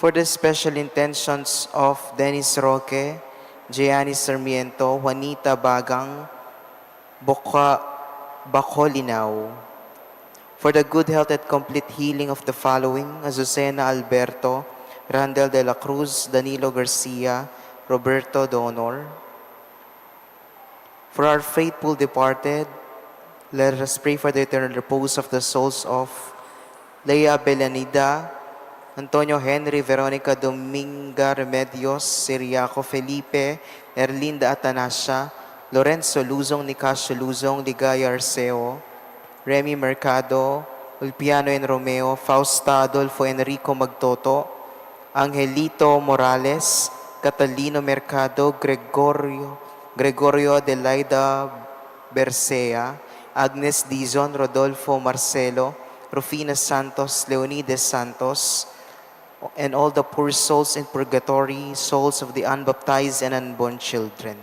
For the special intentions of Dennis Roque, Gianni Sarmiento, Juanita Bagang, Bacolinaw. For the good health and complete healing of the following: Azucena Alberto, Randel de la Cruz, Danilo Garcia, Roberto Donor. For our faithful departed, let us pray for the eternal repose of the souls of Leia Belanida, Antonio Henry, Veronica Dominga Remedios, Siriaco Felipe, Erlinda Atanasia, Lorenzo Luzong, Nicasio Luzong, Ligaya Arceo, Remy Mercado, Ulpiano and Romeo, Fausta Adolfo Enrico Magtoto, Angelito Morales, Catalino Mercado, Gregorio Adelaida Bercea, Agnes Dizon, Rodolfo Marcelo, Rufina Santos, Leonides Santos, and all the poor souls in purgatory, souls of the unbaptized and unborn children.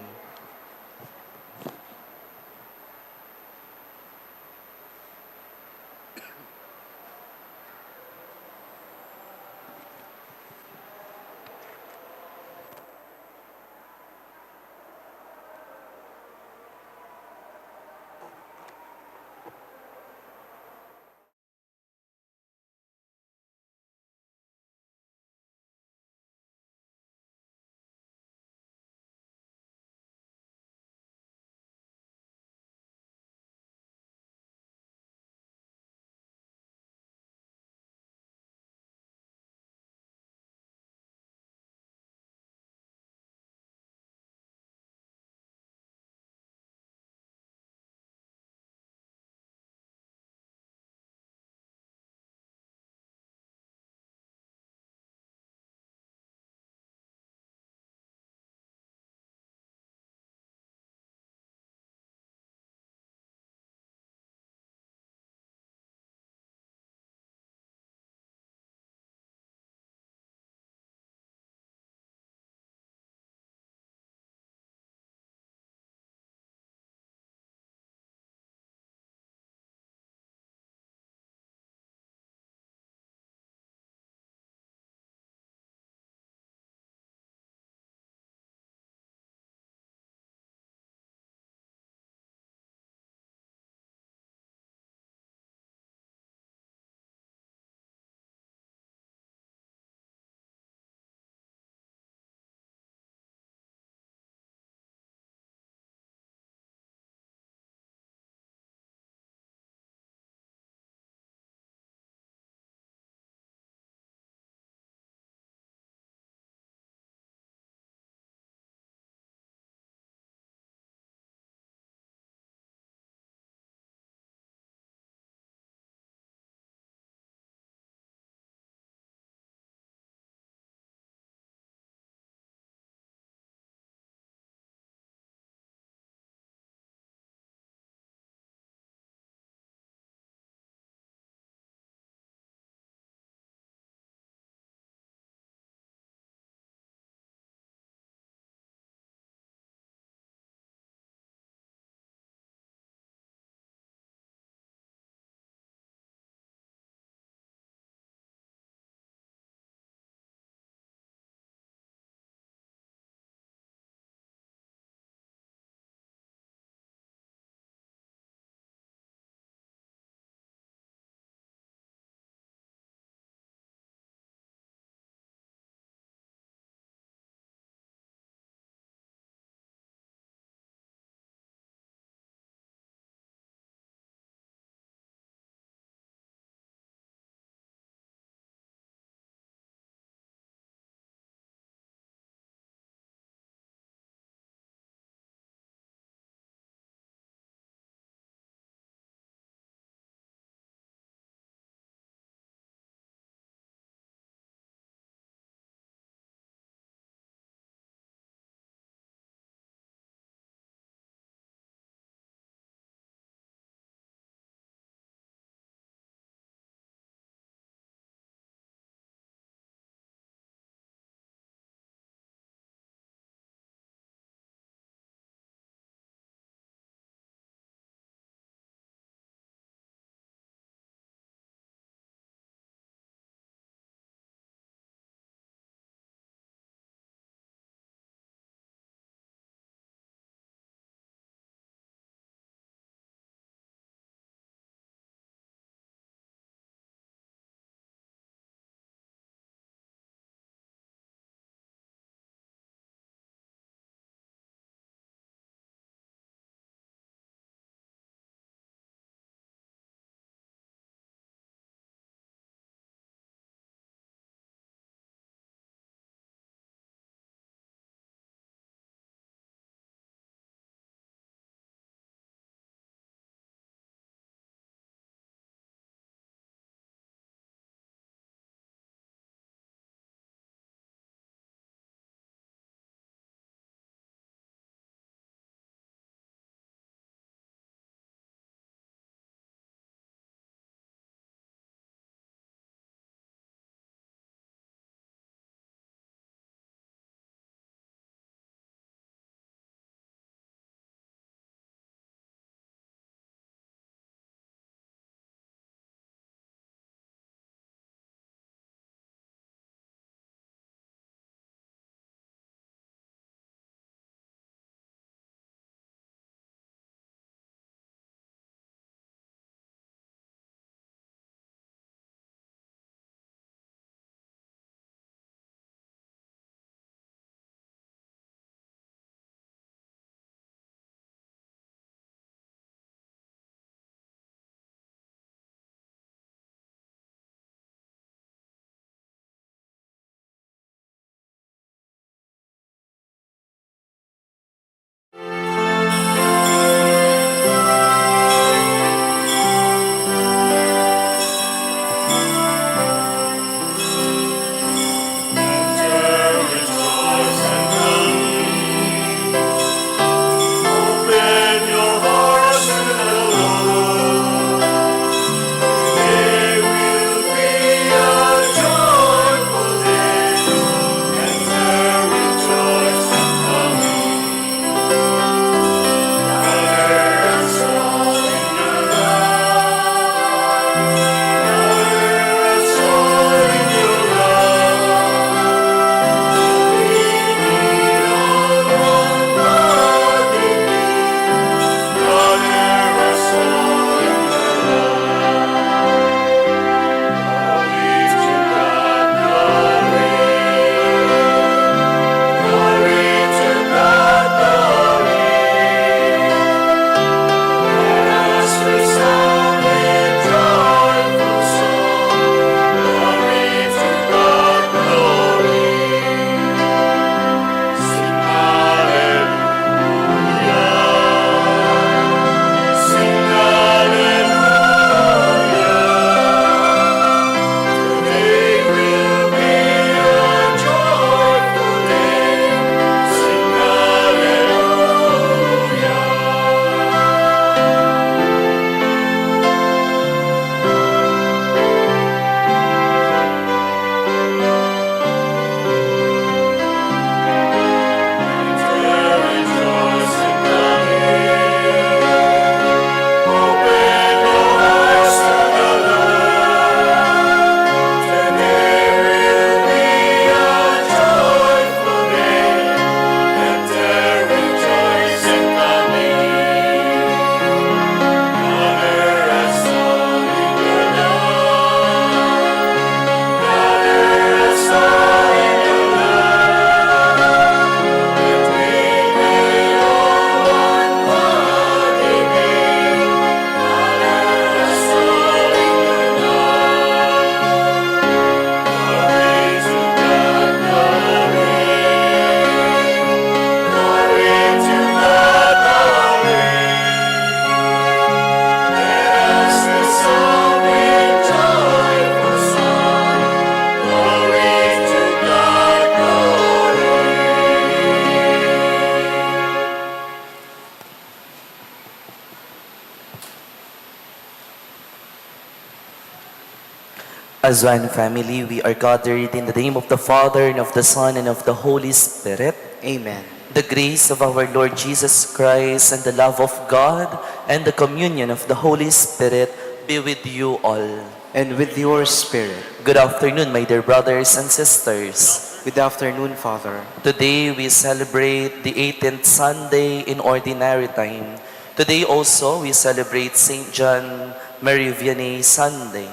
As one family, we are gathered in the name of the Father, and of the Son, and of the Holy Spirit. Amen. The grace of our Lord Jesus Christ, and the love of God, and the communion of the Holy Spirit be with you all. And with your spirit. Good afternoon, my dear brothers and sisters. Good afternoon, Father. Today we celebrate the 18th Sunday in Ordinary Time. Today also we celebrate St. John Marie Vianney Sunday.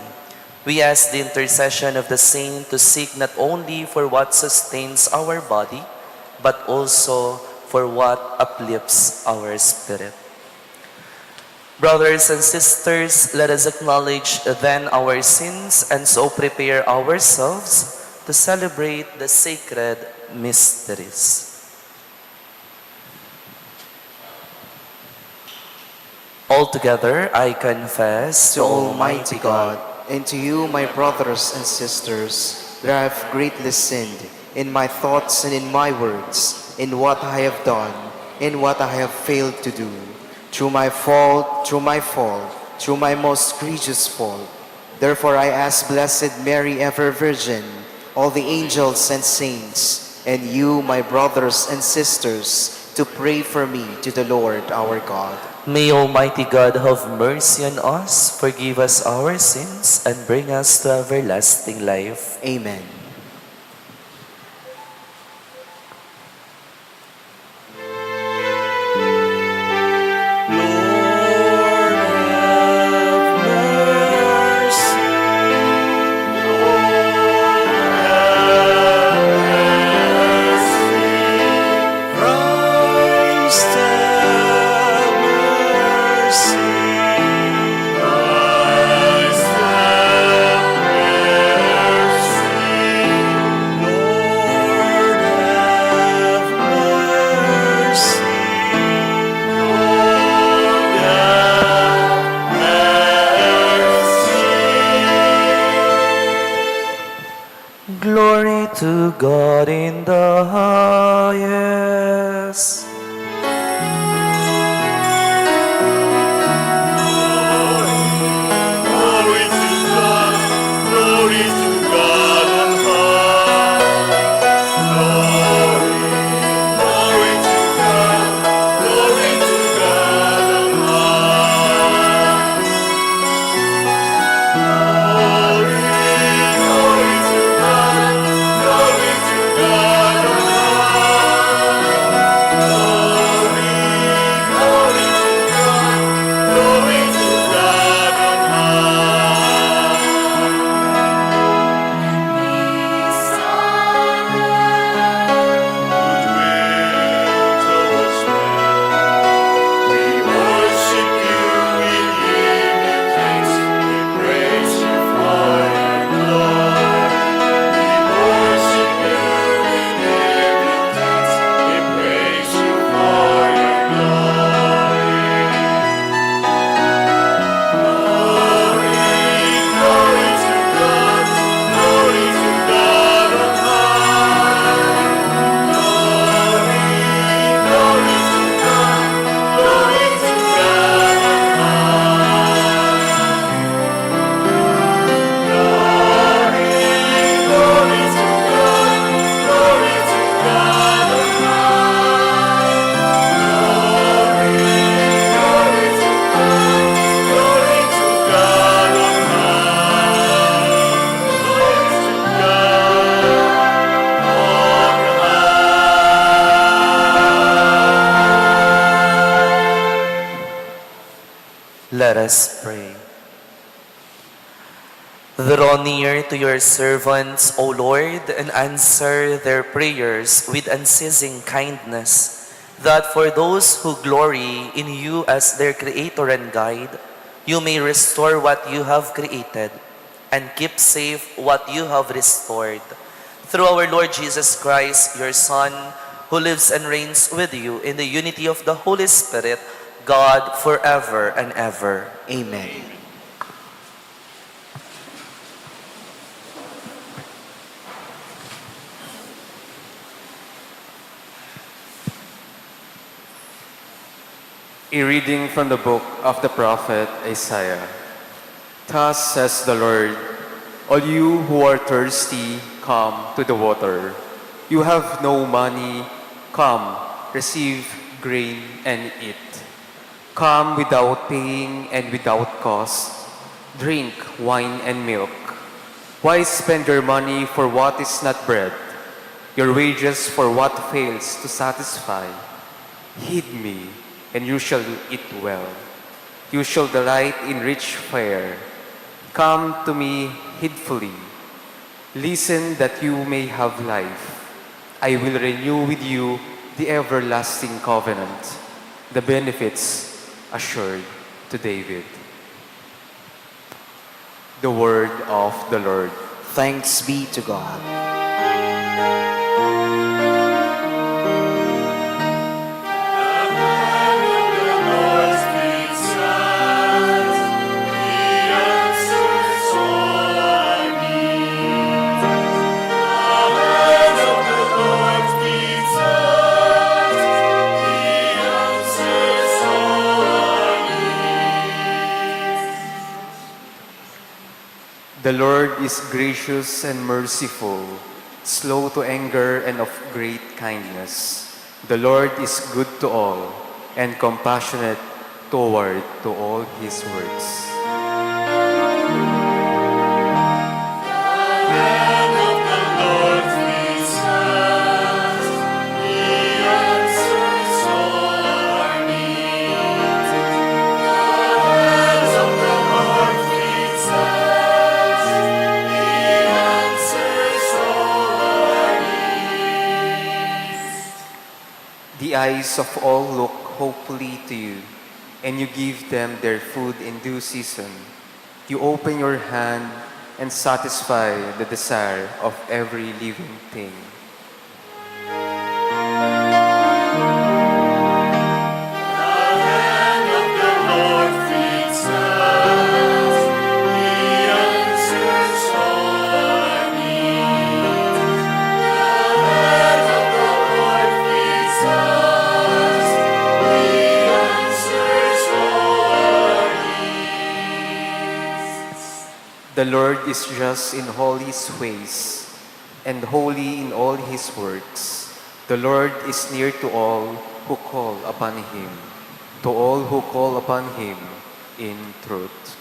We ask the intercession of the saint to seek not only for what sustains our body, but also for what uplifts our spirit. Brothers and sisters, let us acknowledge then our sins and so prepare ourselves to celebrate the sacred mysteries. Altogether, I confess To Almighty God, and to you, my brothers and sisters, that I have greatly sinned in my thoughts and in my words, in what I have done, in what I have failed to do, through my fault, through my most grievous fault. Therefore I ask Blessed Mary, ever Virgin, all the angels and saints, and you, my brothers and sisters, to pray for me to the Lord our God. May Almighty God have mercy on us, forgive us our sins, and bring us to everlasting life. Amen. Glory to God in the highest. Glory to God on high. Glory, glory to God on high. Glory, glory to God on high. Glory, glory to God on high. Goodwill towards men. We worship you, we give you thanks, we praise you for your glory. We worship you, we give you thanks, we praise you for your glory. Glory, glory to God on high. Glory, glory to God on high. Glory, glory to God on high. Glory, glory to God on high. Glory to God on high. Let us pray. Draw near to your servants, O Lord, and answer their prayers with unceasing kindness, that for those who glory in you as their Creator and Guide, you may restore what you have created and keep safe what you have restored. Through our Lord Jesus Christ, your Son, who lives and reigns with you in the unity of the Holy Spirit, God, forever and ever. Amen. A reading from the book of the prophet Isaiah. Thus says the Lord, All you who are thirsty, come to the water. You have no money, come, receive grain and eat. Come without paying and without cost. Drink wine and milk. Why spend your money for what is not bread, your wages for what fails to satisfy? Heed me, and you shall eat well. You shall delight in rich fare. Come to me heedfully. Listen that you may have life. I will renew with you the everlasting covenant, the benefits assured to David. The word of the Lord. Thanks be to God. The Lord is gracious and merciful, slow to anger and of great kindness. The Lord is good to all and compassionate toward to all his works. The eyes of all look hopefully to you, and you give them their food in due season. You open your hand and satisfy the desire of every living thing. The Lord is just in all his ways and holy in all his works. The Lord is near to all who call upon him, to all who call upon him in truth.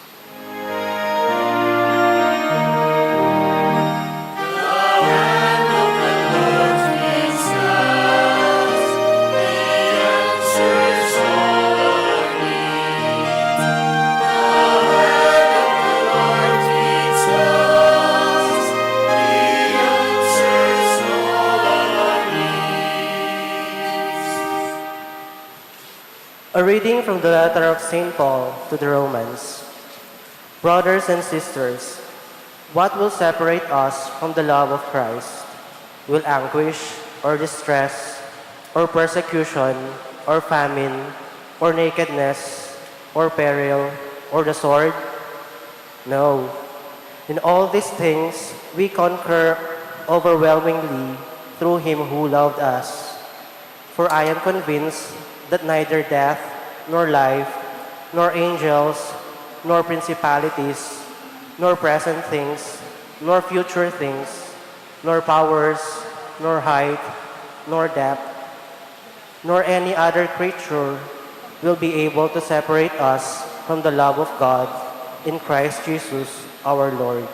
A reading from the letter of St. Paul to the Romans. Brothers and sisters, what will separate us from the love of Christ? Will anguish or distress or persecution or famine or nakedness or peril or the sword? No. In all these things we conquer overwhelmingly through him who loved us. For I am convinced that neither death, nor life, nor angels, nor principalities, nor present things, nor future things, nor powers, nor height, nor depth, nor any other creature will be able to separate us from the love of God in Christ Jesus our Lord.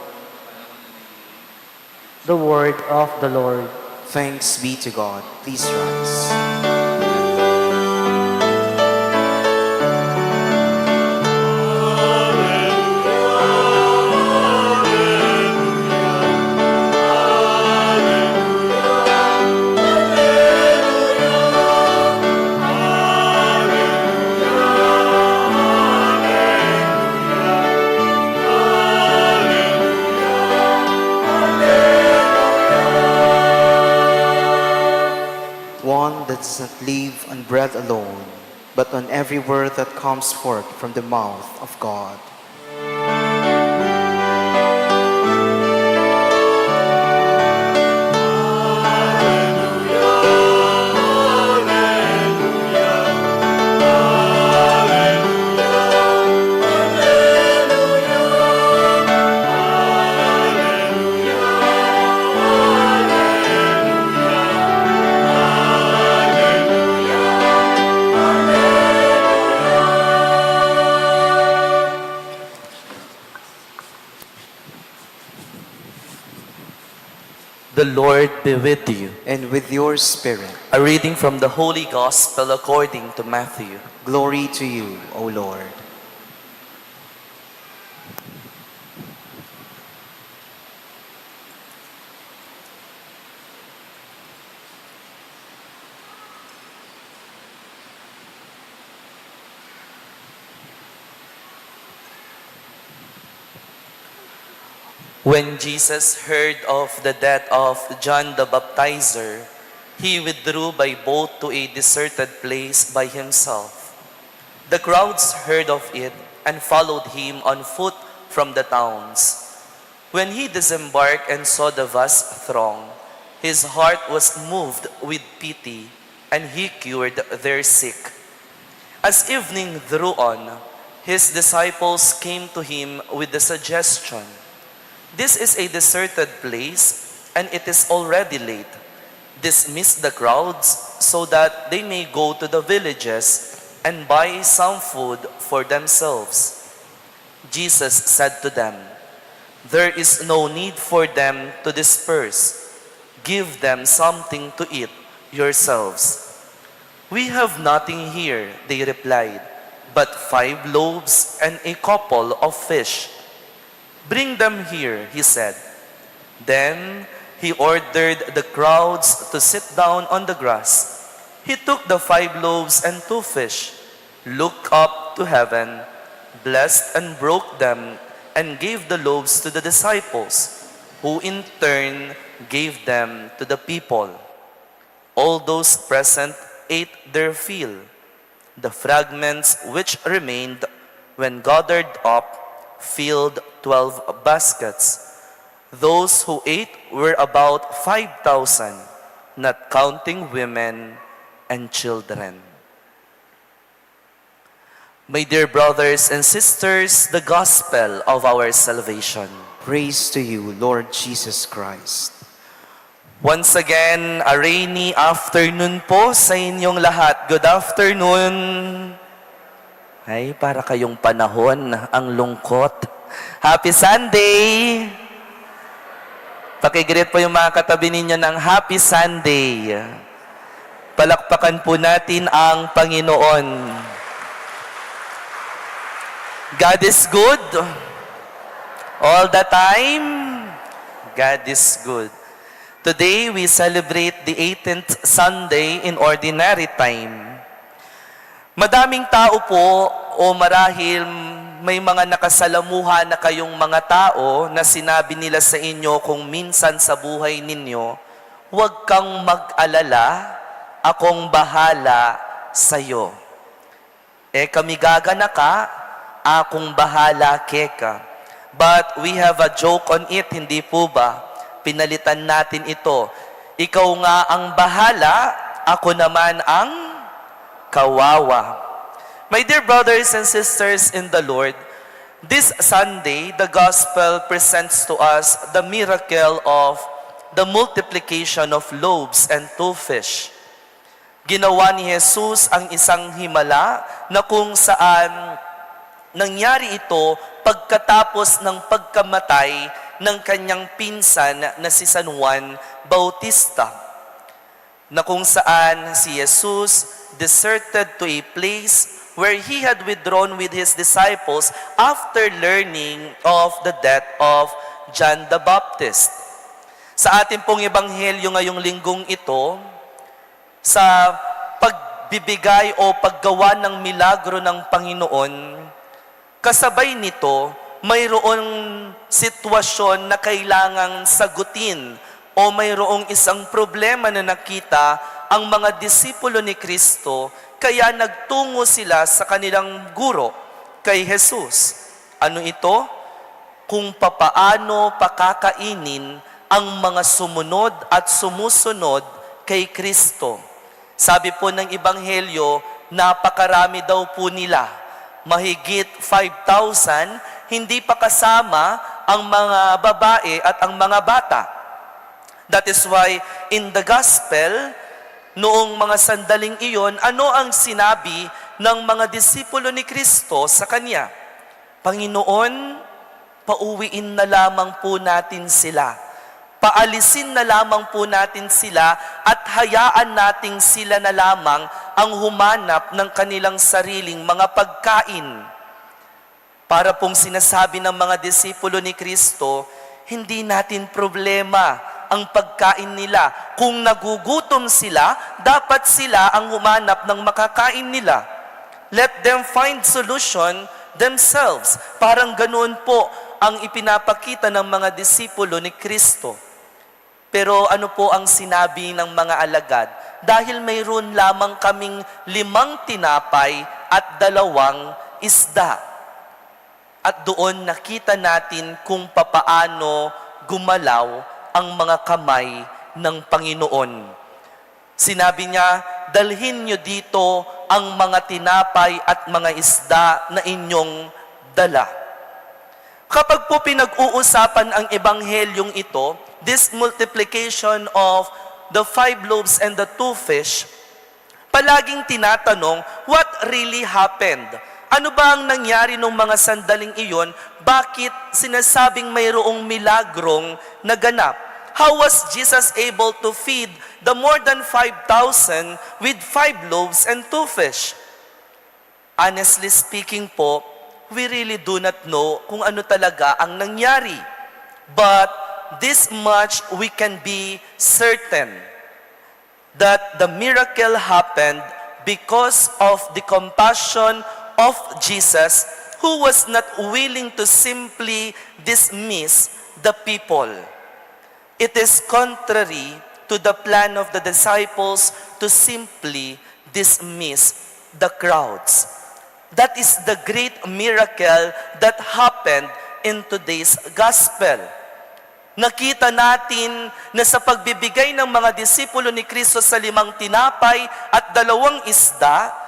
The word of the Lord. Thanks be to God. Please rise. One that does not live on bread alone, but on every word that comes forth from the mouth of God. The Lord be with you. and with your spirit. A reading from the Holy Gospel according to Matthew. Glory to you, O Lord. When Jesus heard of the death of John the Baptizer, he withdrew by boat to a deserted place by himself. The crowds heard of it and followed him on foot from the towns. When he disembarked and saw the vast throng, his heart was moved with pity, and he cured their sick. As evening drew on, his disciples came to him with the suggestion, "This is a deserted place, and it is already late. Dismiss the crowds so that they may go to the villages and buy some food for themselves." Jesus said to them, "There is no need for them to disperse. Give them something to eat yourselves." "We have nothing here," they replied, "but 5 loaves and a couple of fish." "Bring them here," he said. Then he ordered the crowds to sit down on the grass. He took the 5 loaves and 2 fish, looked up to heaven, blessed and broke them, and gave the loaves to the disciples, who in turn gave them to the people. All those present ate their fill. The fragments which remained, when gathered up, filled 12 baskets. Those who ate were about 5,000, not counting women and children. My dear brothers and sisters, the gospel of our salvation. Praise to you, Lord Jesus Christ. Once again, a rainy afternoon po sa inyong lahat. Good afternoon. Ay, para kayong panahon, ang lungkot. Happy Sunday! Pakigreet po yung mga katabi ninyo ng Happy Sunday. Palakpakan po natin ang Panginoon. God is good. All the time, God is good. Today, we celebrate the 18th Sunday in Ordinary Time. Madaming tao po o marahil may mga nakasalamuha na kayong mga tao na sinabi nila sa inyo kung minsan sa buhay ninyo, "Huwag kang mag-alala, akong bahala sa'yo." Kami gagana ka, akong bahala keka. But we have a joke on it, hindi po ba? Pinalitan natin ito. Ikaw nga ang bahala, ako naman ang kawawa. My dear brothers and sisters in the Lord, this Sunday, the Gospel presents to us the miracle of the multiplication of loaves and 2 fish. Ginawa ni Jesus ang isang himala na kung saan nangyari ito pagkatapos ng pagkamatay ng kanyang pinsan na si San Juan Bautista, na kung saan si Jesus deserted to a place where he had withdrawn with his disciples after learning of the death of John the Baptist. Sa ating pong ebanghelyo ngayong linggong ito, sa pagbibigay o paggawa ng milagro ng Panginoon, kasabay nito, mayroong sitwasyon na kailangang sagutin o mayroong isang problema na nakita ang mga disipulo ni Kristo, kaya nagtungo sila sa kanilang guro, kay Jesus. Ano ito? Kung papaano pakakainin ang mga sumunod at sumusunod kay Kristo. Sabi po ng Ebanghelyo, napakarami daw po nila. Mahigit 5,000, hindi pa kasama ang mga babae at ang mga bata. That is why in the Gospel, noong mga sandaling iyon, ano ang sinabi ng mga disipulo ni Kristo sa Kanya? "Panginoon, pauwiin na lamang po natin sila paalisin na lamang po natin sila at hayaan nating sila na lamang ang humanap ng kanilang sariling mga pagkain. Para pong sinasabi ng mga disipulo ni Kristo, hindi natin problema ang pagkain nila. Kung nagugutom sila, dapat sila ang humanap ng makakain nila. Let them find solution themselves. Parang ganoon po ang ipinapakita ng mga disipulo ni Kristo. Pero ano po ang sinabi ng mga alagad? Dahil mayroon lamang kaming 5 tinapay at 2 isda. At doon nakita natin kung papaano gumalaw ang mga kamay ng Panginoon. Sinabi niya, dalhin niyo dito ang mga tinapay at mga isda na inyong dala. Kapag po pinag-uusapan ang ebanghelyong ito, this multiplication of the 5 loaves and the 2 fish, palaging tinatanong, what really happened? Ano ba ang nangyari nung mga sandaling iyon? Bakit sinasabing mayroong milagrong naganap? How was Jesus able to feed the more than 5,000 with 5 loaves and 2 fish? Honestly speaking po, we really do not know kung ano talaga ang nangyari. But this much we can be certain, that the miracle happened because of the compassion of Jesus, who was not willing to simply dismiss the people. It is contrary to the plan of the disciples to simply dismiss the crowds. That is the great miracle that happened in today's gospel. Nakita natin na sa pagbibigay ng mga disipulo ni Kristo sa 5 tinapay at 2 isda,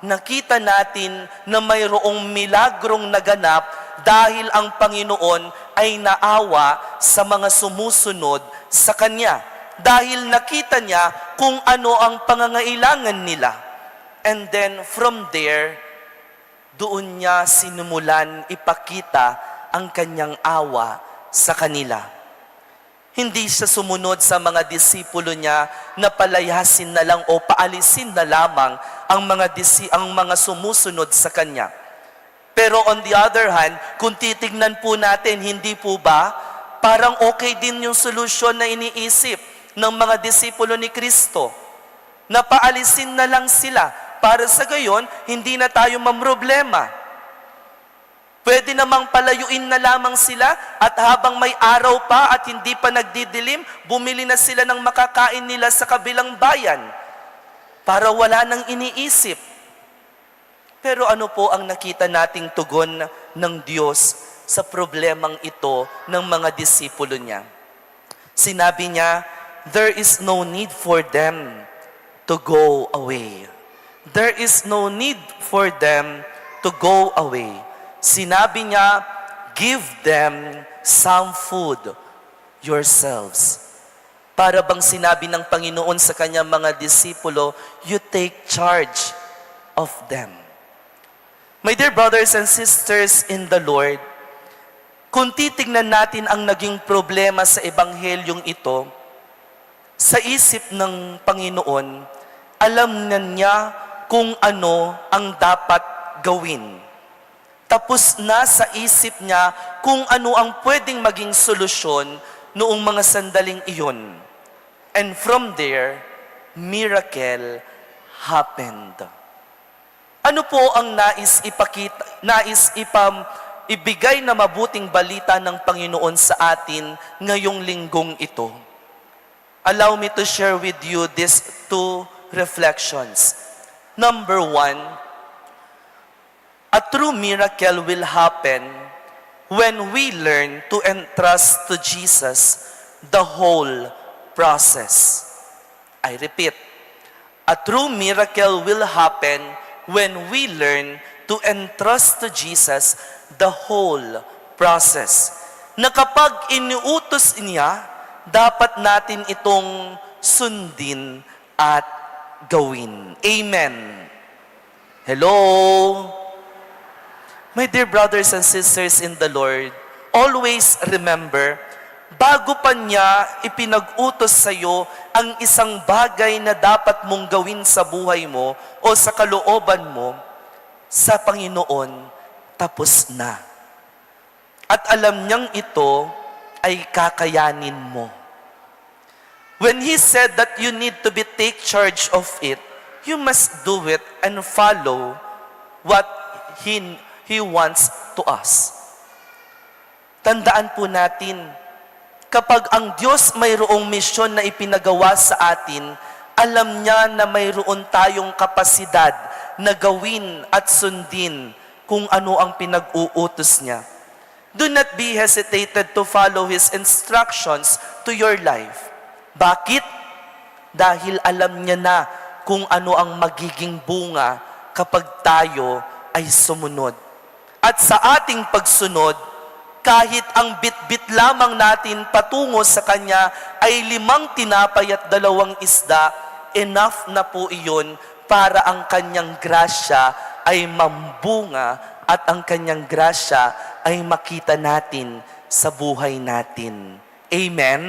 nakita natin na mayroong milagrong naganap dahil ang Panginoon ay naawa sa mga sumusunod sa Kanya. Dahil nakita niya kung ano ang pangangailangan nila. And then from there, doon niya sinimulan ipakita ang Kanyang awa sa kanila. Hindi siya sumunod sa mga disipulo niya na palayasin na lang o paalisin na lamang ang mga sumusunod sa Kanya. Pero on the other hand, kung titignan po natin, hindi po ba parang okay din yung solusyon na iniisip ng mga disipulo ni Kristo? Na paalisin na lang sila para sa gayon, hindi na tayo mamroblema. Pwede namang palayuin na lamang sila at habang may araw pa at hindi pa nagdidilim, bumili na sila ng makakain nila sa kabilang bayan para wala nang iniisip. Pero ano po ang nakita nating tugon ng Diyos sa problemang ito ng mga disipulo niya? Sinabi niya, there is no need for them to go away. There is no need for them to go away. Sinabi niya, give them some food yourselves. Para bang sinabi ng Panginoon sa kanyang mga disipulo, you take charge of them. My dear brothers and sisters in the Lord, kung titignan natin ang naging problema sa ebanghelyong ito, sa isip ng Panginoon, alam na niya kung ano ang dapat gawin. Tapos na sa isip niya kung ano ang pwedeng maging solusyon noong mga sandaling iyon. And from there, miracle happened. Ano po ang ibigay na mabuting balita ng Panginoon sa atin ngayong linggong ito? Allow me to share with you these 2 reflections. Number 1, a true miracle will happen when we learn to entrust to Jesus the whole process. I repeat, a true miracle will happen when we learn to entrust to Jesus the whole process. Na kapag iniutos niya, dapat natin itong sundin at gawin. Amen. Hello? My dear brothers and sisters in the Lord, always remember, bago pa niya ipinag-utos sa iyo ang isang bagay na dapat mong gawin sa buhay mo o sa kalooban mo, sa Panginoon, tapos na. At alam niyang ito ay kakayanin mo. When He said that you need to take charge of it, you must do it and follow what He wants to us. Tandaan po natin, kapag ang Diyos mayroong misyon na ipinagawa sa atin, alam niya na mayroon tayong kapasidad na gawin at sundin kung ano ang pinag-uutos niya. Do not be hesitated to follow His instructions to your life. Bakit? Dahil alam niya na kung ano ang magiging bunga kapag tayo ay sumunod. At sa ating pagsunod, kahit ang bit-bit lamang natin patungo sa Kanya ay 5 tinapay at 2 isda, enough na po iyon para ang Kanyang grasya ay mambunga at ang Kanyang grasya ay makita natin sa buhay natin. Amen?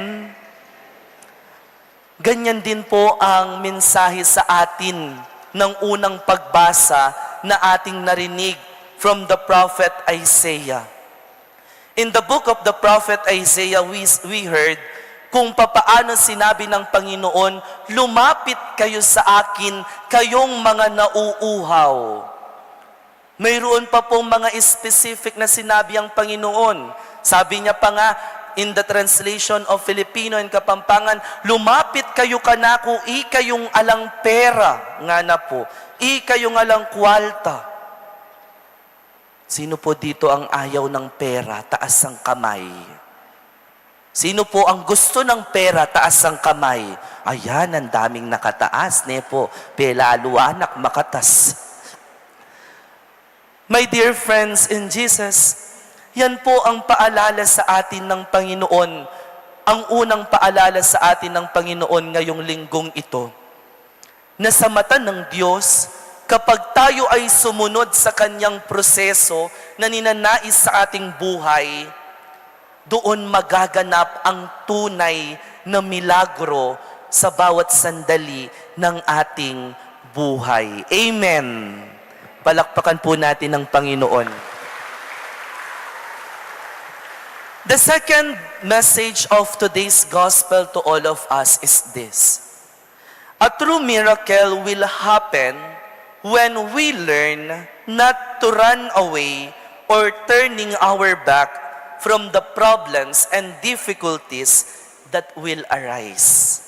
Ganyan din po ang mensahe sa atin ng unang pagbasa na ating narinig from the prophet Isaiah. In the book of the prophet Isaiah, we heard kung papaano sinabi ng Panginoon, lumapit kayo sa akin, kayong mga nauuhaw. Mayroon pa pong mga specific na sinabi ang Panginoon. Sabi niya pa nga, in the translation of Filipino and Kapampangan, lumapit kayo kanako, kayong alang pera, nga na po, kayong alang kwalta. Sino po dito ang ayaw ng pera? Taas ang kamay. Sino po ang gusto ng pera? Taas ang kamay. Ayan, ang daming nakataas. Nepo, pelalo anak makatas. My dear friends in Jesus, yan po ang paalala sa atin ng Panginoon. Ang unang paalala sa atin ng Panginoon ngayong linggong ito. Na sa mata ng Diyos, kapag tayo ay sumunod sa Kanyang proseso na ninanais sa ating buhay, doon magaganap ang tunay na milagro sa bawat sandali ng ating buhay. Amen. Palakpakan po natin ang Panginoon. The second message of today's gospel to all of us is this. A true miracle will happen when we learn not to run away or turning our back from the problems and difficulties that will arise.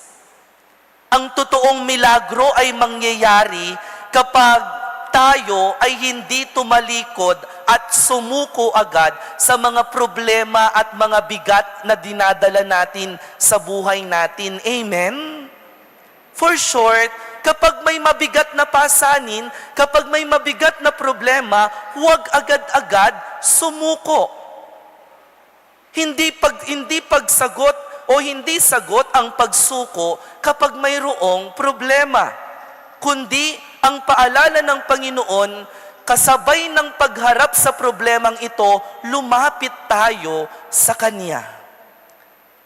Ang totoong milagro ay mangyayari kapag tayo ay hindi tumalikod at sumuko agad sa mga problema at mga bigat na dinadala natin sa buhay natin. Amen? For short, kapag may mabigat na pasanin, kapag may mabigat na problema, huwag agad-agad sumuko. Hindi pagsagot o hindi sagot ang pagsuko kapag mayroong problema. Kundi ang paalala ng Panginoon, kasabay ng pagharap sa problemang ito, lumapit tayo sa Kanya.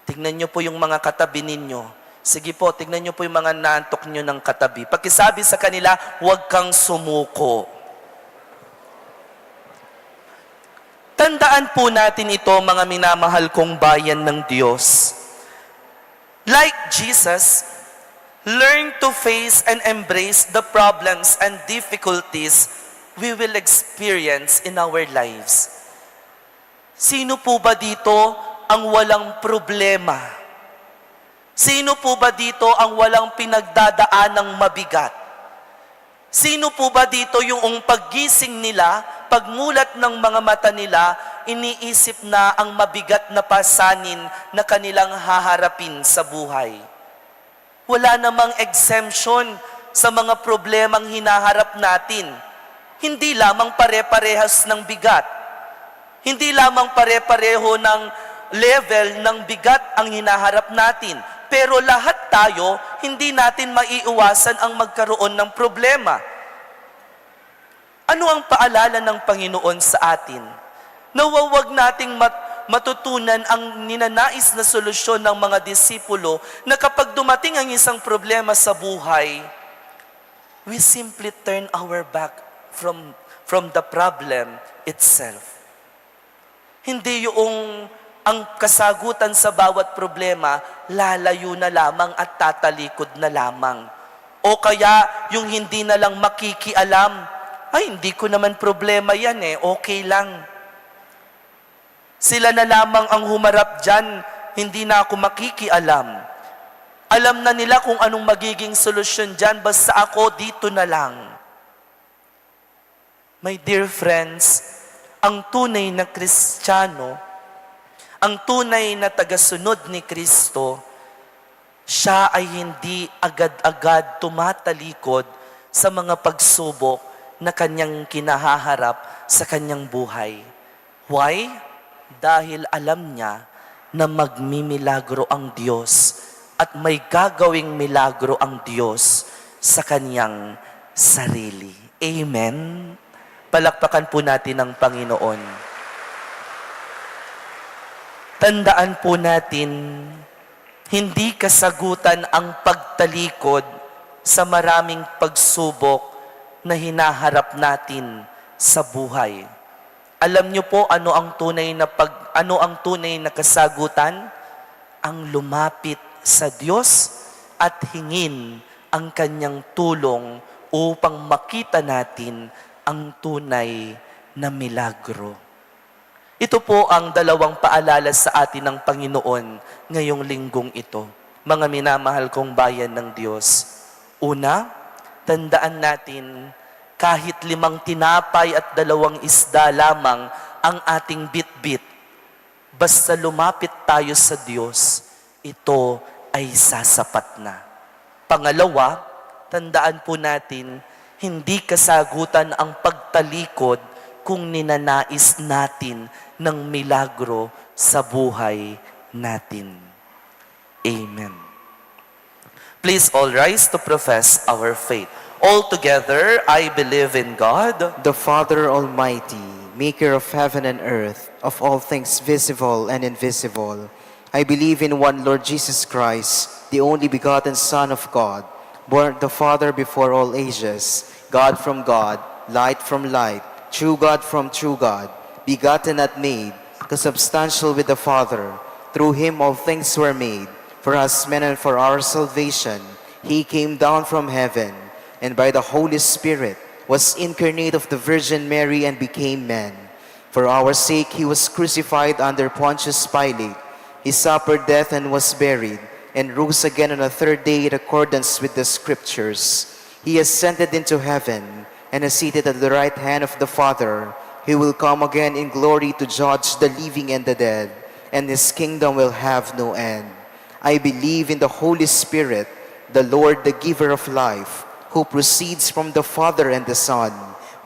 Tingnan niyo po yung mga katabi ninyo. Sige po, tignan niyo po yung mga naantok niyo ng katabi. Pakisabi sa kanila, huwag kang sumuko. Tandaan po natin ito, mga minamahal kong bayan ng Diyos. Like Jesus, learn to face and embrace the problems and difficulties we will experience in our lives. Sino po ba dito ang walang problema? Sino po ba dito ang walang pinagdadaanang mabigat? Sino po ba dito yung paggising nila, pagmulat ng mga mata nila, iniisip na ang mabigat na pasanin na kanilang haharapin sa buhay? Wala namang exemption sa mga problemang hinaharap natin. Hindi lamang pare-parehas ng bigat. Hindi lamang pare-pareho ng level ng bigat ang hinaharap natin. Pero lahat tayo, hindi natin maiiwasan ang magkaroon ng problema. Ano ang paalala ng Panginoon sa atin? Na huwag nating matutunan ang ninanais na solusyon ng mga disipulo na kapag dumating ang isang problema sa buhay, we simply turn our back from the problem itself. Hindi yung ang kasagutan sa bawat problema, lalayo na lamang at tatalikod na lamang. O kaya yung hindi na lang makikialam, ay hindi ko naman problema yan okay lang. Sila na lamang ang humarap dyan, hindi na ako makikialam. Alam na nila kung anong magiging solusyon dyan, basta ako dito na lang. My dear friends, ang tunay na Kristiyano, ang tunay na tagasunod ni Kristo, siya ay hindi agad-agad tumatalikod sa mga pagsubok na kanyang kinahaharap sa kanyang buhay. Why? Dahil alam niya na magmimilagro ang Diyos at may gagawing milagro ang Diyos sa kanyang sarili. Amen? Palakpakan po natin ang Panginoon. Tandaan po natin, hindi kasagutan ang pagtalikod sa maraming pagsubok na hinaharap natin sa buhay. Alam niyo po ano ang tunay na kasagutan? Ang lumapit sa Diyos at hingin ang kanyang tulong upang makita natin ang tunay na milagro. Ito po ang dalawang paalala sa atin ng Panginoon ngayong linggong ito. Mga minamahal kong bayan ng Diyos. Una, tandaan natin, kahit 5 tinapay at 2 isda lamang ang ating bitbit, basta lumapit tayo sa Diyos, ito ay sasapat na. Pangalawa, tandaan po natin, hindi kasagutan ang pagtalikod kung ninanais natin ng milagro sa buhay natin. Amen. Please all rise to profess our faith. All together, I believe in God, The Father Almighty, maker of heaven and earth, of all things visible and invisible. I believe in one Lord Jesus Christ, the only begotten Son of God, born of the Father before all ages, God from God, light from light, true God from true God, begotten not made, consubstantial with the Father. Through him all things were made. For us men and for our salvation, he came down from heaven, and by the Holy Spirit was incarnate of the Virgin Mary and became man. For our sake he was crucified under Pontius Pilate. He suffered death and was buried, and rose again on the 3rd day in accordance with the Scriptures. He ascended into heaven, and is seated at the right hand of the Father. He will come again in glory to judge the living and the dead, and his kingdom will have no end. I believe in the Holy Spirit, the Lord, the giver of life, who proceeds from the Father and the Son,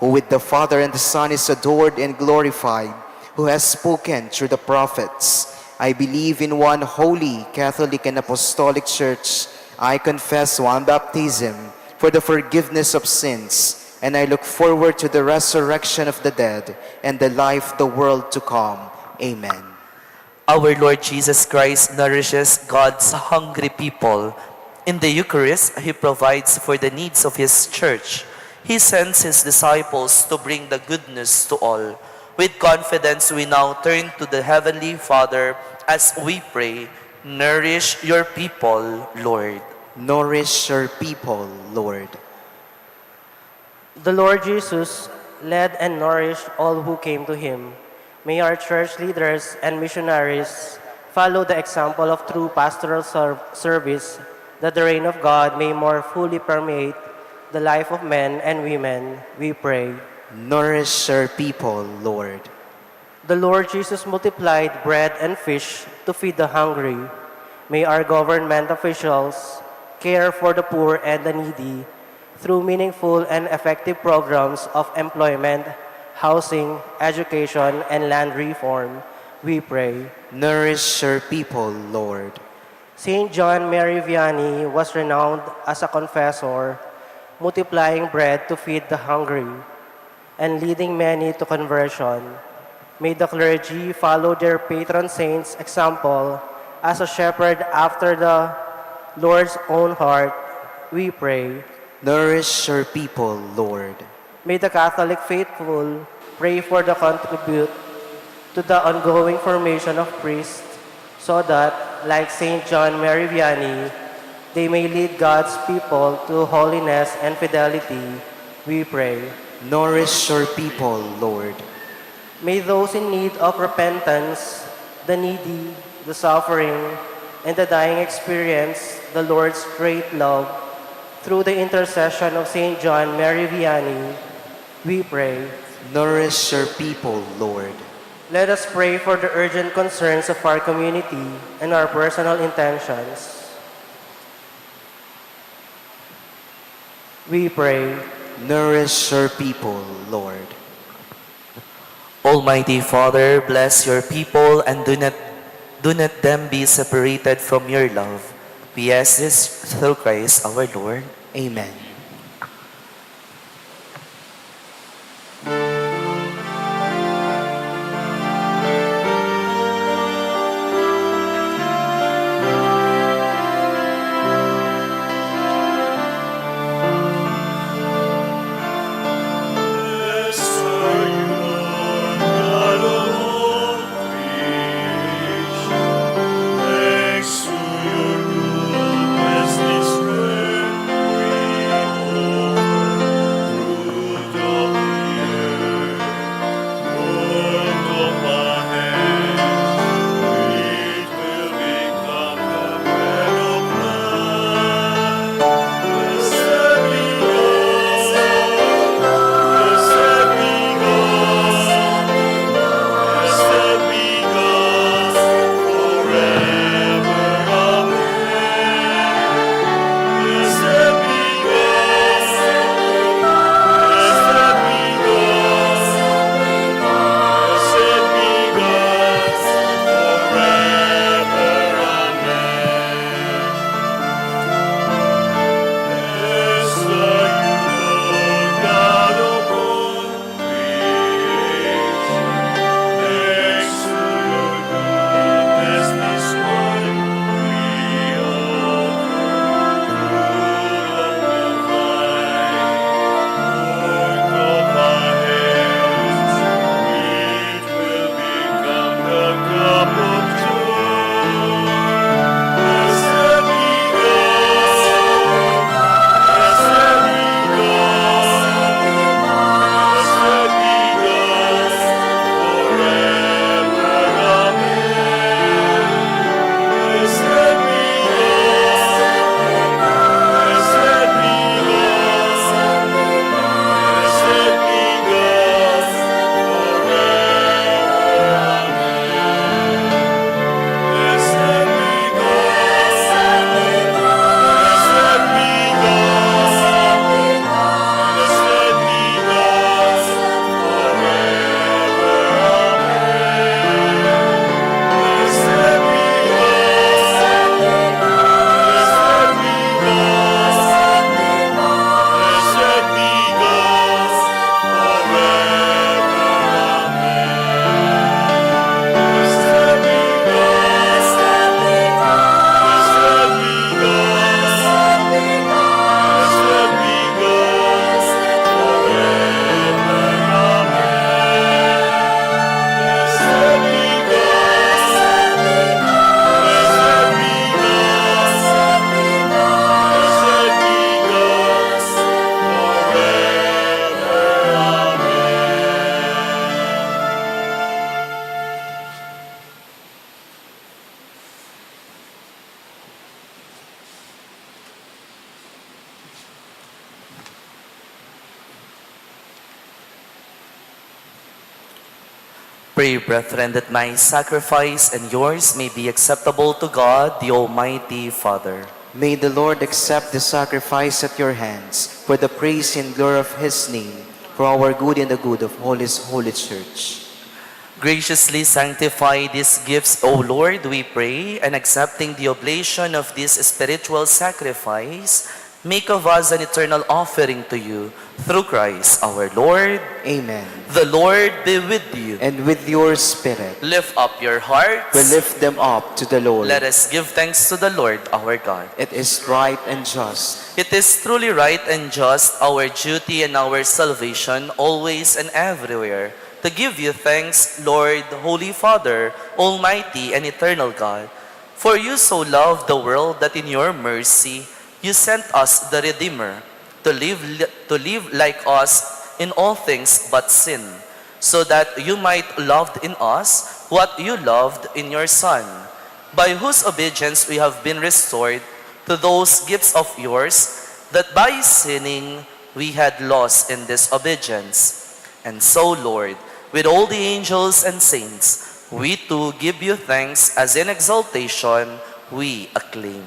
who with the Father and the Son is adored and glorified, who has spoken through the prophets. I believe in one holy, Catholic, and Apostolic Church. I confess one baptism for the forgiveness of sins, and I look forward to the resurrection of the dead and the life of the world to come. Amen. our Lord Jesus Christ nourishes God's hungry people. In the Eucharist, He provides for the needs of His church. He sends His disciples to bring the good news to all. With confidence, we now turn to the Heavenly Father as we pray, "Nourish your people, Lord." Nourish your people, Lord. The Lord Jesus led and nourished all who came to him. May our church leaders and missionaries follow the example of true pastoral service, that the reign of God may more fully permeate the life of men and women, we pray. Nourish your people, Lord. The Lord Jesus multiplied bread and fish to feed the hungry. May our government officials care for the poor and the needy through meaningful and effective programs of employment, housing, education, and land reform, we pray. Nourish your people, Lord. Saint John Mary Vianney was renowned as a confessor, multiplying bread to feed the hungry and leading many to conversion. May the clergy follow their patron saint's example as a shepherd after the Lord's own heart, we pray. Nourish your people, Lord. May the Catholic faithful pray for the contribute to the ongoing formation of priests so that, like Saint John Mary Vianney, they may lead God's people to holiness and fidelity, we pray. Nourish your people, Lord. May those in need of repentance, the needy, the suffering, and the dying experience the Lord's great love through the intercession of Saint John Mary Vianney, we pray. Nourish your people, Lord. Let us pray for the urgent concerns of our community and our personal intentions. We pray. Nourish your people, Lord. Almighty Father, bless your people and do not them be separated from your love. We ask this through Christ our Lord. Amen. Blessed are you, Lord, God of all creation. Thanks to your goodness, this bread we offer, fruit of the earth, work of our hands. It will become the bread of life. Blessed be God. Blessed be God, blessed be God, forever, amen. Blessed be God, blessed be God, blessed be God, forever, amen. Blessed are you, Lord God of all creation. Thanks to your goodness, this wine we offer, fruit of the vine, work of our hands. It will become the cup of joy. Blessed be God. Blessed be God, blessed be God, forever, amen. Blessed be God, blessed be God, blessed be God, forever, amen. Blessed be God, blessed be God. Blessed be God, forever, amen. Blessed be God, blessed be God, blessed be God, forever, amen. Blessed be God, blessed be God, blessed be God, forever, amen. Blessed be God, blessed be God, blessed be God, forever, amen. Pray, brethren, that my sacrifice and yours may be acceptable to God, the Almighty Father. May the Lord accept the sacrifice at your hands for the praise and glory of his name, for our good and the good of all his holy church. Graciously sanctify these gifts, O Lord, we pray, and accepting the oblation of this spiritual sacrifice, make of us an eternal offering to you through Christ our Lord. Amen. The Lord be with you. And with your spirit, Lift up your hearts. we lift them up to the Lord. Let us give thanks to the Lord our God. It is right and just. It is truly right and just, our duty and our salvation, always and everywhere, to give you thanks, Lord, Holy Father, Almighty and eternal God. For you so loved the world that in your mercy you sent us the Redeemer, to live like us in all things but sin, so that you might love in us what you loved in your Son, by whose obedience we have been restored to those gifts of yours, that by sinning we had lost in disobedience. And so, Lord, with all the angels and saints, we too give you thanks as in exaltation we acclaim.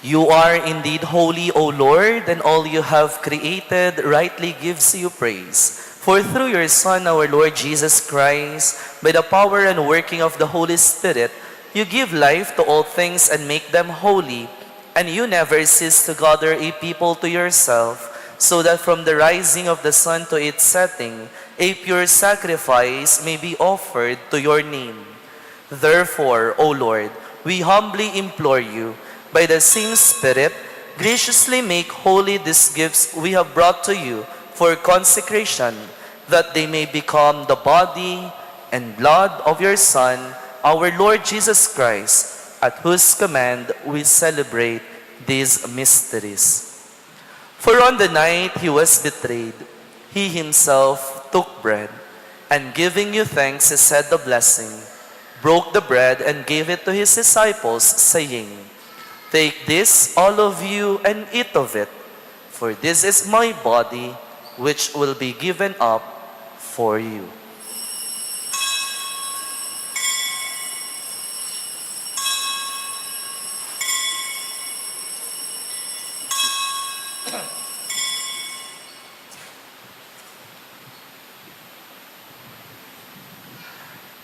You are indeed holy, O Lord, and all you have created rightly gives you praise. For through your Son, our Lord Jesus Christ, by the power and working of the Holy Spirit, you give life to all things and make them holy, and you never cease to gather a people to yourself, so that from the rising of the sun to its setting, a pure sacrifice may be offered to your name. Therefore, O Lord, we humbly implore you, by the same Spirit, graciously make holy these gifts we have brought to you for consecration, that they may become the body and blood of your Son, our Lord Jesus Christ, at whose command we celebrate these mysteries. For on the night he was betrayed, he himself took bread, and giving you thanks, he said the blessing, broke the bread, and gave it to his disciples, saying, "Take this, all of you, and eat of it, for this is my body, which will be given up for you."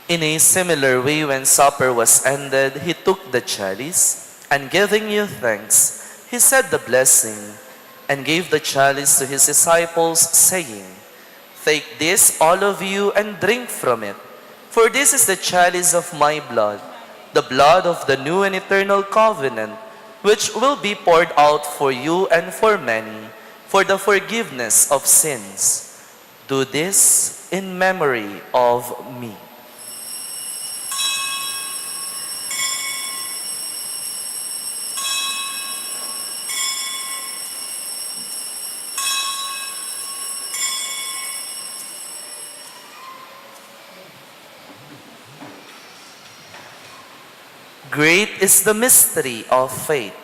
In a similar way, when supper was ended, he took the chalice, and giving you thanks, he said the blessing, and gave the chalice to his disciples, saying, "Take this, all of you, and drink from it, for this is the chalice of my blood, the blood of the new and eternal covenant, which will be poured out for you and for many, for the forgiveness of sins. Do this in memory of me." Great is the mystery of faith.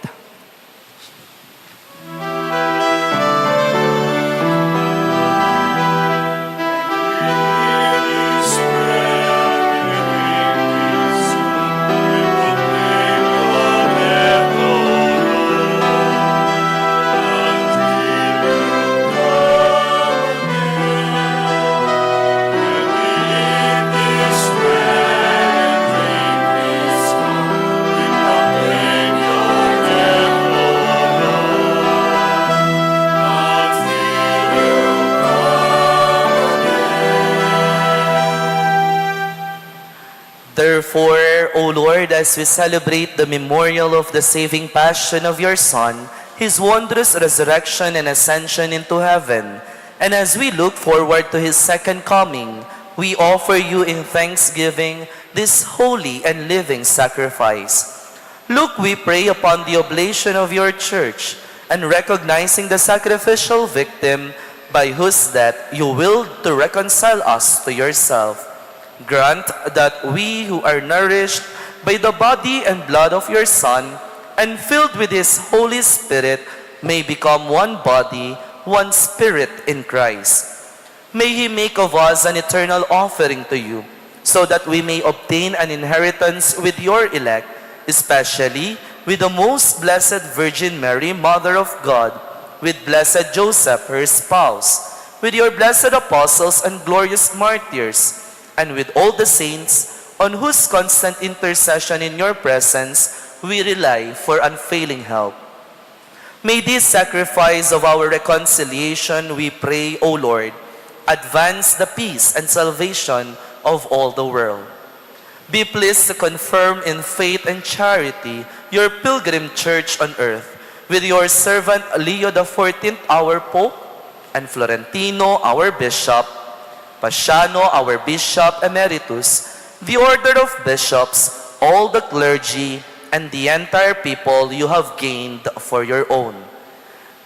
Therefore, O Lord, as we celebrate the memorial of the saving passion of your Son, his wondrous resurrection and ascension into heaven, and as we look forward to his second coming, we offer you in thanksgiving this holy and living sacrifice. Look, we pray upon the oblation of your church, and recognizing the sacrificial victim by whose death you willed to reconcile us to yourself. Grant that we who are nourished by the body and blood of your Son and filled with his Holy Spirit may become one body, one spirit in Christ. May he make of us an eternal offering to you, so that we may obtain an inheritance with your elect, especially with the most blessed Virgin Mary, Mother of God, with blessed Joseph, her spouse, with your blessed apostles and glorious martyrs, and with all the saints on whose constant intercession in your presence we rely for unfailing help. May this sacrifice of our reconciliation, we pray, O Lord, advance the peace and salvation of all the world. Be pleased to confirm in faith and charity your pilgrim church on earth, with your servant Leo XIV, our Pope, and Florentino, our Bishop, Pasiano, our Bishop Emeritus, the order of bishops, all the clergy, and the entire people you have gained for your own.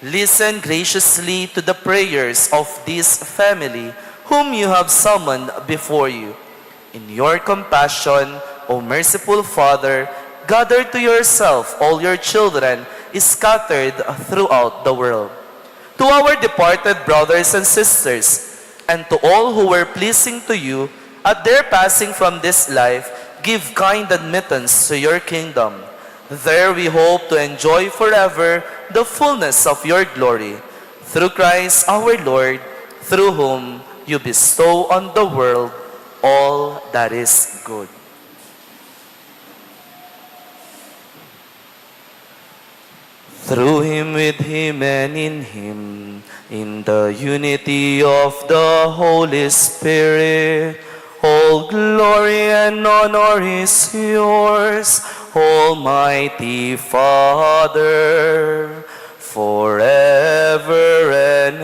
Listen graciously to the prayers of this family, whom you have summoned before you. In your compassion, O merciful Father, gather to yourself all your children scattered throughout the world. To our departed brothers and sisters, and to all who were pleasing to you at their passing from this life, give kind admittance to your kingdom. There we hope to enjoy forever the fullness of your glory. Through Christ our Lord, through whom you bestow on the world all that is good. Through him, with him, and in him, in the unity of the Holy Spirit, all glory and honor is yours, Almighty Father, forever and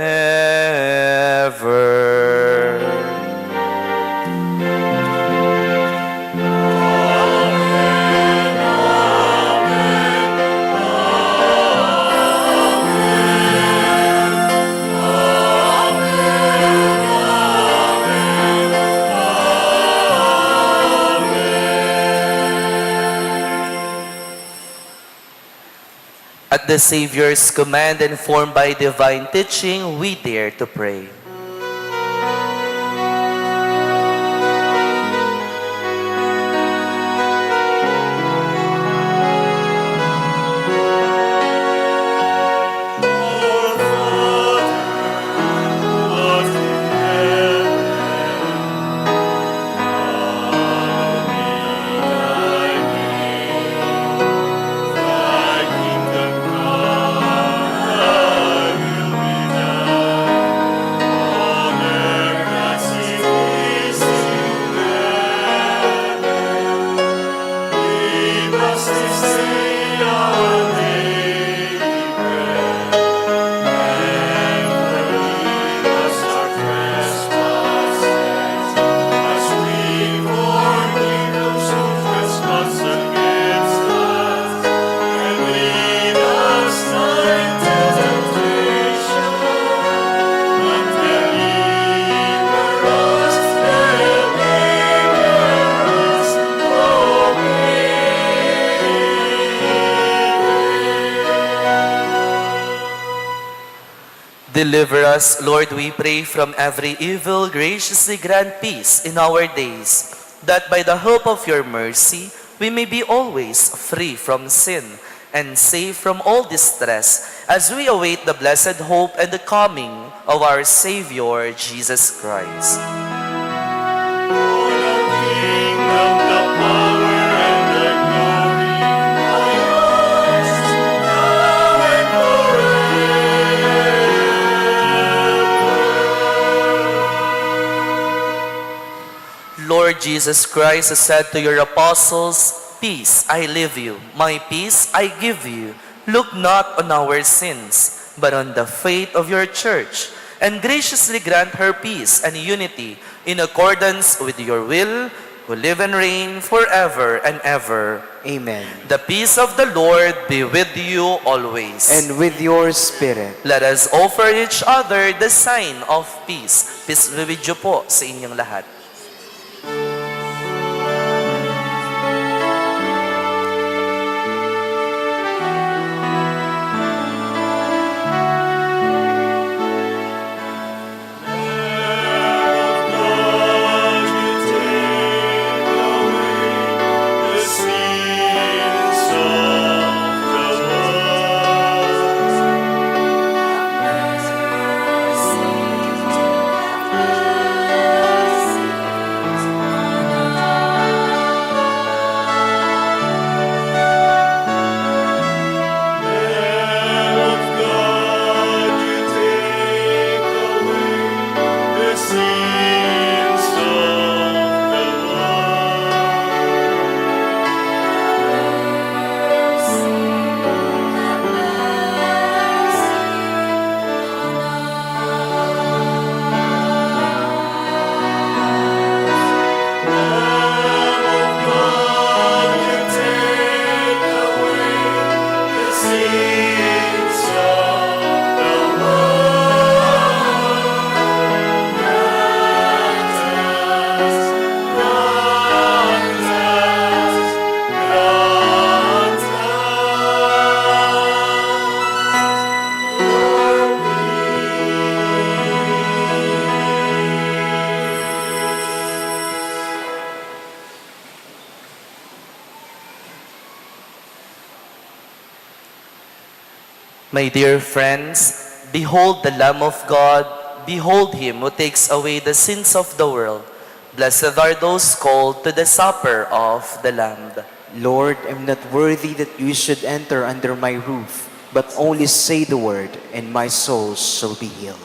ever. At the Savior's command and formed by divine teaching, we dare to pray. Deliver us, Lord, we pray, from every evil. Graciously grant peace in our days, that by the help of your mercy, we may be always free from sin and safe from all distress, as we await the blessed hope and the coming of our Savior, Jesus Christ. Lord Lord Jesus Christ has said to your apostles, "Peace I leave you, my peace I give you. Look not on our sins, but on the faith of your church, and graciously grant her peace and unity in accordance with your will, who live and reign forever and ever." Amen. The peace of the Lord be with you always. And with your spirit. Let us offer each other the sign of peace. Peace be with you po sa inyong lahat. My dear friends, behold the Lamb of God, behold him who takes away the sins of the world. Blessed are those called to the supper of the Lamb. Lord, I'm not worthy that you should enter under my roof, but only say the word, and my soul shall be healed.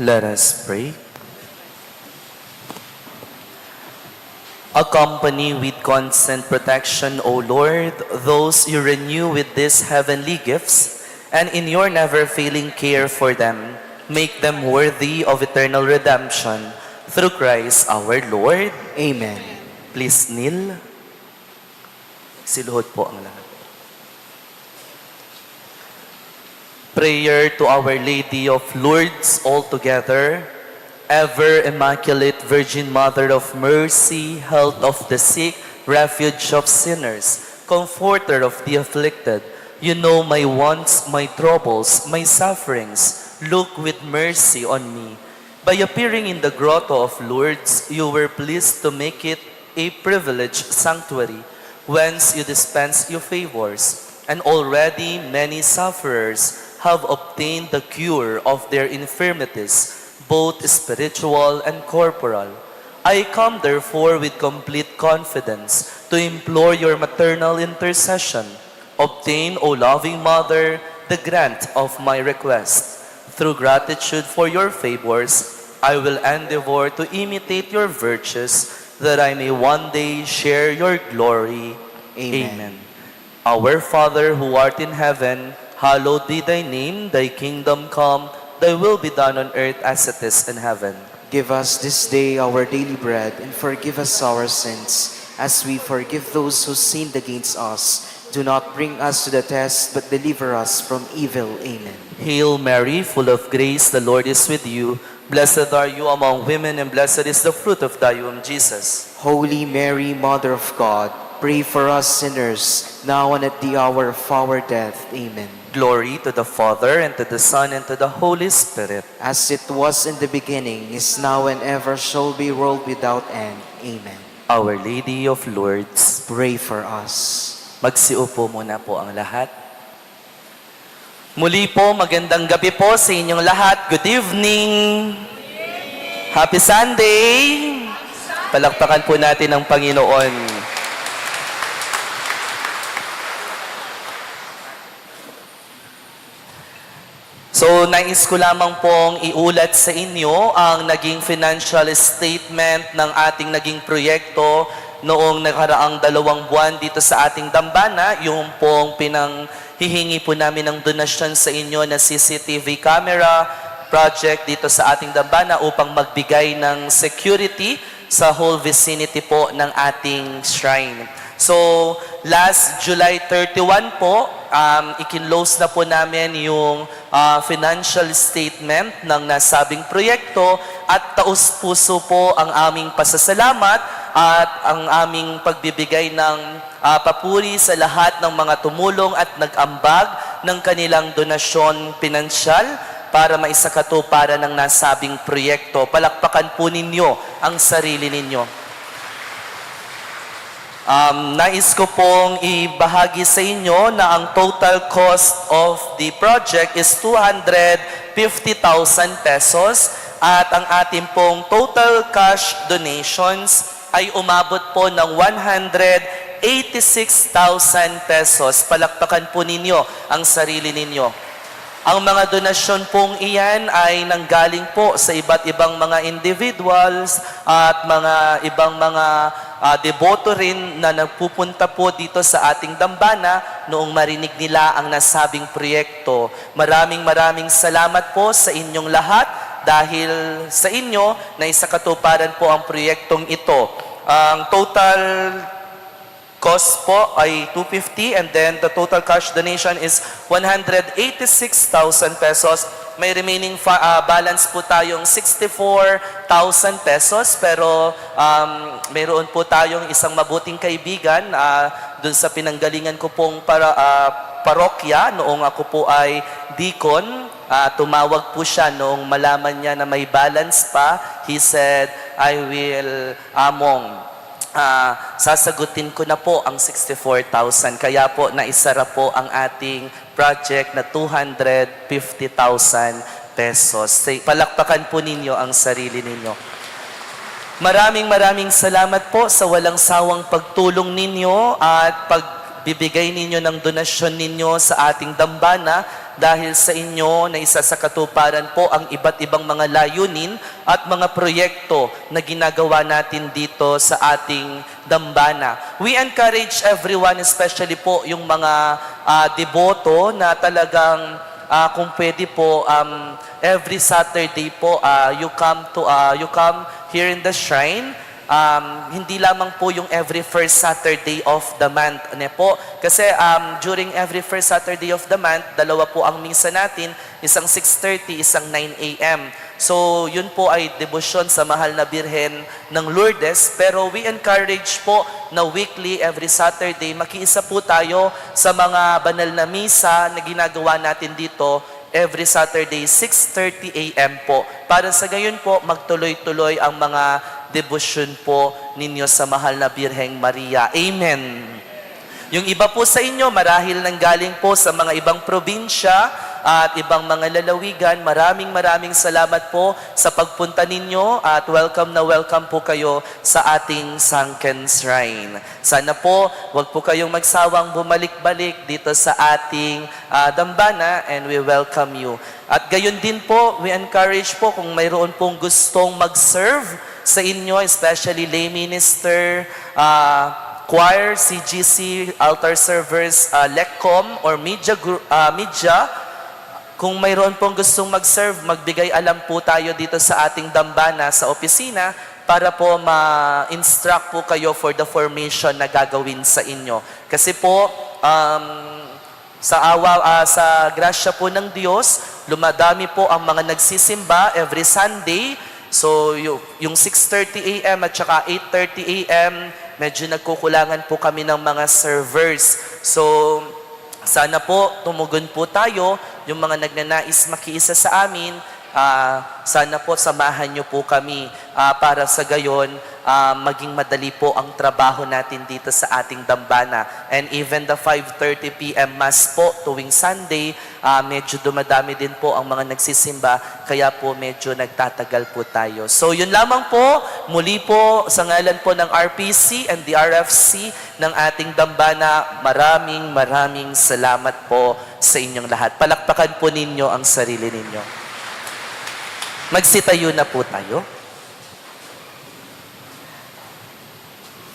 Let us pray. Accompany with constant protection, O Lord, those you renew with these heavenly gifts, and in your never-failing care for them, make them worthy of eternal redemption. Through Christ our Lord. Amen. Please kneel. Siluhod po ang lahat. Prayer to Our Lady of Lourdes all together. Ever Immaculate Virgin Mother of Mercy, health of the sick, refuge of sinners, comforter of the afflicted, you know my wants, my troubles, my sufferings. Look with mercy on me. By appearing in the grotto of Lourdes, you were pleased to make it a privileged sanctuary, whence you dispense your favors, and already many sufferers have obtained the cure of their infirmities, both spiritual and corporal. I come therefore with complete confidence to implore your maternal intercession. Obtain, O loving Mother, the grant of my request. Through gratitude for your favors, I will endeavor to imitate your virtues, that I may one day share your glory. Amen. Our Father who art in heaven, hallowed be thy name, thy kingdom come, thy will be done on earth as it is in heaven. Give us this day our daily bread, and forgive us our sins, as we forgive those who sinned against us. Do not bring us to the test, but deliver us from evil. Amen. Hail Mary, full of grace, the Lord is with you. Blessed are you among women, and blessed is the fruit of thy womb, Jesus. Holy Mary, Mother of God, pray for us sinners, now and at the hour of our death. Amen. Glory to the Father, and to the Son, and to the Holy Spirit. As it was in the beginning, is now, and ever shall be, world without end. Amen. Our Lady of Lourdes, Pray for us. magsiupo muna po ang lahat. Muli po, magandang gabi po sa inyong lahat. Good evening! Happy Sunday! Palakpakan po natin ang Panginoon. So, nais ko lamang pong iulat sa inyo ang naging financial statement ng ating naging proyekto noong nakaraang 2 buwan dito sa ating dambana, yung pong hihingi po namin ng donasyon sa inyo na CCTV camera project dito sa ating dambana upang magbigay ng security sa whole vicinity po ng ating shrine. So, last July 31 po, ikinlose na po namin yung financial statement ng nasabing proyekto at taus-puso po ang aming pasasalamat at ang aming pagbibigay ng papuri sa lahat ng mga tumulong at nag-ambag ng kanilang donasyon pinansyal para maisakatuparan ng nasabing proyekto. Palakpakan po ninyo ang sarili ninyo. Nais ko pong ibahagi sa inyo na ang total cost of the project is 250,000 pesos at ang ating pong total cash donations ay umabot po ng 186,000 pesos. Palakpakan po ninyo ang sarili ninyo. Ang mga donasyon pong iyan ay nanggaling po sa iba't ibang mga individuals at mga ibang mga deboto rin na nagpupunta po dito sa ating dambana noong marinig nila ang nasabing proyekto. Maraming salamat po sa inyong lahat dahil sa inyo na isakatuparan po ang proyektong ito. Ang total cost po ay 250 and then the total cash donation is 186,000 pesos. May remaining balance po tayong 64,000 pesos pero mayroon po tayong isang mabuting kaibigan dun sa pinanggalingan ko pong parokya noong ako po ay deacon. Tumawag po siya noong malaman niya na may balance pa. He said, I will sasagutin ko na po ang 64,000. Kaya po naisara po ang ating project na 250,000 pesos. Palakpakan po ninyo ang sarili ninyo. Maraming salamat po sa walang sawang pagtulong ninyo at pagbibigay ninyo ng donasyon ninyo sa ating dambana dahil sa inyo na isa sa katuparan po ang iba't ibang mga layunin at mga proyekto na ginagawa natin dito sa ating dambana. We encourage everyone, especially po yung mga deboto na talagang kung pwede po every Saturday po you come here in the shrine. Hindi lamang po yung every first Saturday of the month. Ano po? Kasi during every first Saturday of the month, dalawa po ang misa natin, isang 6:30, isang 9 a.m. So, yun po ay debosyon sa mahal na Birhen ng Lourdes. Pero we encourage po na weekly, every Saturday, makiisa po tayo sa mga banal na misa na ginagawa natin dito every Saturday, 6:30 a.m. po. Para sa gayon po, magtuloy-tuloy ang mga debosyon po ninyo sa mahal na Birheng Maria. Amen. Yung iba po sa inyo, marahil nanggaling po sa mga ibang probinsya at ibang mga lalawigan, maraming salamat po sa pagpunta ninyo at welcome na welcome po kayo sa ating Sunken Shrine. Sana po, wag po kayong magsawang bumalik-balik dito sa ating dambana and we welcome you. At gayon din po, we encourage po kung mayroon pong gustong mag-serve sa inyo, especially lay minister, choir, CGC, altar servers, LECCOM, or media, kung mayroon pong gustong mag-serve, magbigay alam po tayo dito sa ating dambana sa opisina para po ma-instruct po kayo for the formation na gagawin sa inyo. Kasi po, sa grasya po ng Diyos, lumadami po ang mga nagsisimba every Sunday. So, yung 6:30 a.m. at saka 8:30 a.m., medyo nagkukulangan po kami ng mga servers. So, sana po tumugon po tayo, yung mga nagnanais makiisa sa amin, sana po samahan niyo po kami para sa gayon maging madali po ang trabaho natin dito sa ating dambana. And even the 5:30 p.m. Mass po tuwing Sunday, medyo dumadami din po ang mga nagsisimba, kaya po medyo nagtatagal po tayo. So yun lamang po, muli po sa ngalan po ng RPC and the RFC ng ating dambana, maraming salamat po sa inyong lahat. Palakpakan po ninyo ang sarili ninyo. Magsitayo na po tayo.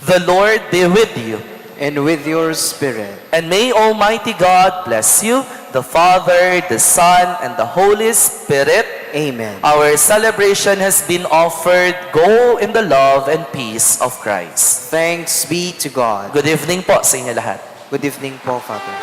The Lord be with you. And with your spirit. And may Almighty God bless you, the Father, the Son, and the Holy Spirit. Amen. Our celebration has been offered. Go in the love and peace of Christ. Thanks be to God. Good evening po sa inyo lahat. Good evening po, Father.